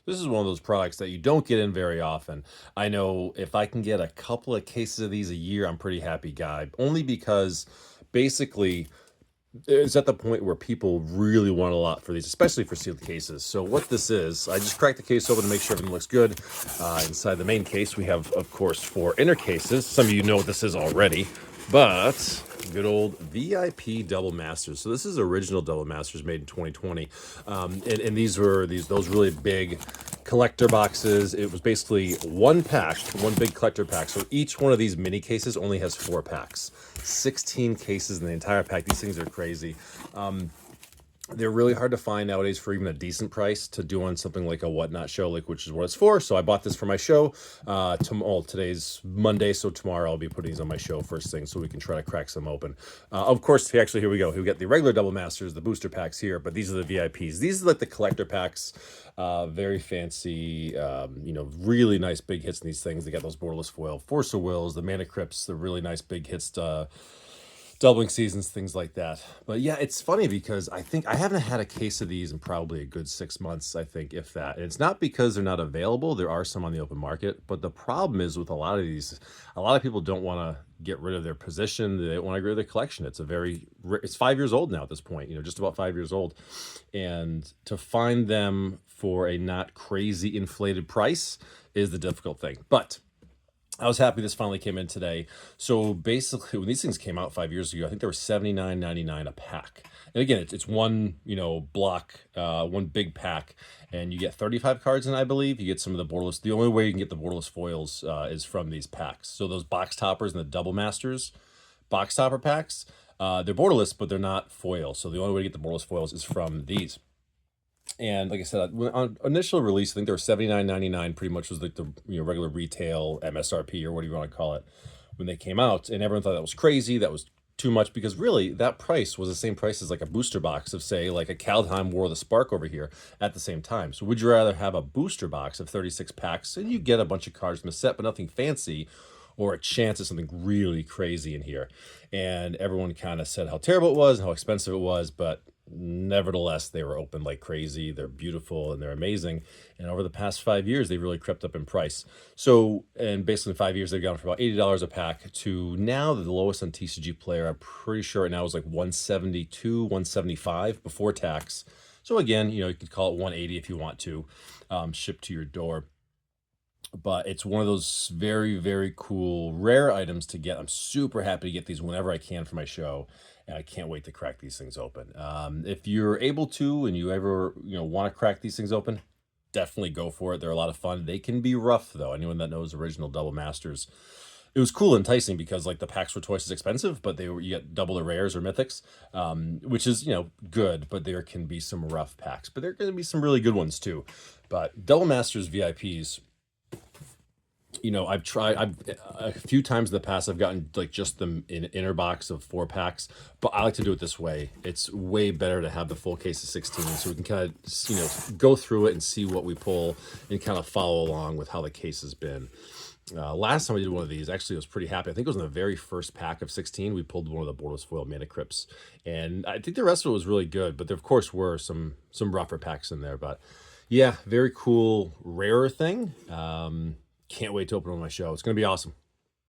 This is one of those products that you don't get in very often. I know if I can get a couple of cases of these a year, I'm pretty happy guy. Only because basically it's at the point where people really want a lot for these, especially for sealed cases. So what this is, I just cracked the case open to make sure everything looks good. Inside the main case, we have, of course, 4 inner cases. Some of you know what this is already, but good old VIP double masters. So this is original double masters made in 2020, and these were those really big collector boxes. It was basically one pack, one big collector pack. So each one of these mini cases only has 4 packs, 16 cases in the entire pack. These things are crazy. They're really hard to find nowadays for even a decent price to do on something like a whatnot show, like which is what it's for. So I bought this for my show. Today's Monday, so tomorrow I'll be putting these on my show first thing, so we can try to crack some open. Of course, actually, here we go. We got the regular double masters, the booster packs here, but these are the VIPs. These are like the collector packs, very fancy. Really nice big hits in these things. They got those borderless foil, Force of Wills, the Mana Crypts, the really nice big hits. Doubling seasons, things like that. But yeah, it's funny because I think I haven't had a case of these in probably a good 6 months, I think, if that. And it's not because they're not available. There are some on the open market. But the problem is with a lot of these, a lot of people don't want to get rid of their position. They don't want to get rid of their collection. It's 5 years old now at this point, just about 5 years old. And to find them for a not crazy inflated price is the difficult thing. But I was happy this finally came in today. So basically, when these things came out 5 years ago, I think they were $79.99 a pack. And again, it's one block, one big pack, and you get 35 cards in, I believe. You get some of the borderless. The only way you can get the borderless foils is from these packs. So those box toppers and the double masters box topper packs, they're borderless, but they're not foil. So the only way to get the borderless foils is from these. And like I said, on initial release, I think they were $79.99. Pretty much was like the regular retail MSRP or whatever you want to call it when they came out, and everyone thought that was crazy. That was too much because really that price was the same price as like a booster box of say like a Kaldheim War of the Spark over here at the same time. So would you rather have a booster box of 36 packs and you get a bunch of cards from the set but nothing fancy, or a chance of something really crazy in here? And everyone kind of said how terrible it was and how expensive it was, but nevertheless, they were open like crazy. They're beautiful and they're amazing. And over the past 5 years, they really crept up in price. So, and basically in 5 years, they've gone from about $80 a pack to now the lowest on TCG Player, I'm pretty sure right now is like 172, 175 before tax. So again, you could call it 180 if you want to, shipped to your door. But it's one of those very, very cool, rare items to get. I'm super happy to get these whenever I can for my show, and I can't wait to crack these things open. If you're able to and you ever, want to crack these things open, definitely go for it. They're a lot of fun. They can be rough, though. Anyone that knows original Double Masters, it was cool and enticing because like the packs were twice as expensive, but you get double the rares or mythics, which is good. But there can be some rough packs, but there are going to be some really good ones too. But Double Masters VIPs, I've a few times in the past, I've gotten like just the inner box of 4 packs, but I like to do it this way. It's way better to have the full case of 16 so we can kind of, go through it and see what we pull and kind of follow along with how the case has been. Last time we did one of these, actually, I was pretty happy. I think it was in the very first pack of 16. We pulled one of the borderless foil Mana Crypts, and I think the rest of it was really good, but there, of course, were some rougher packs in there. But yeah, very cool, rarer thing. Can't wait to open on my show. It's going to be awesome.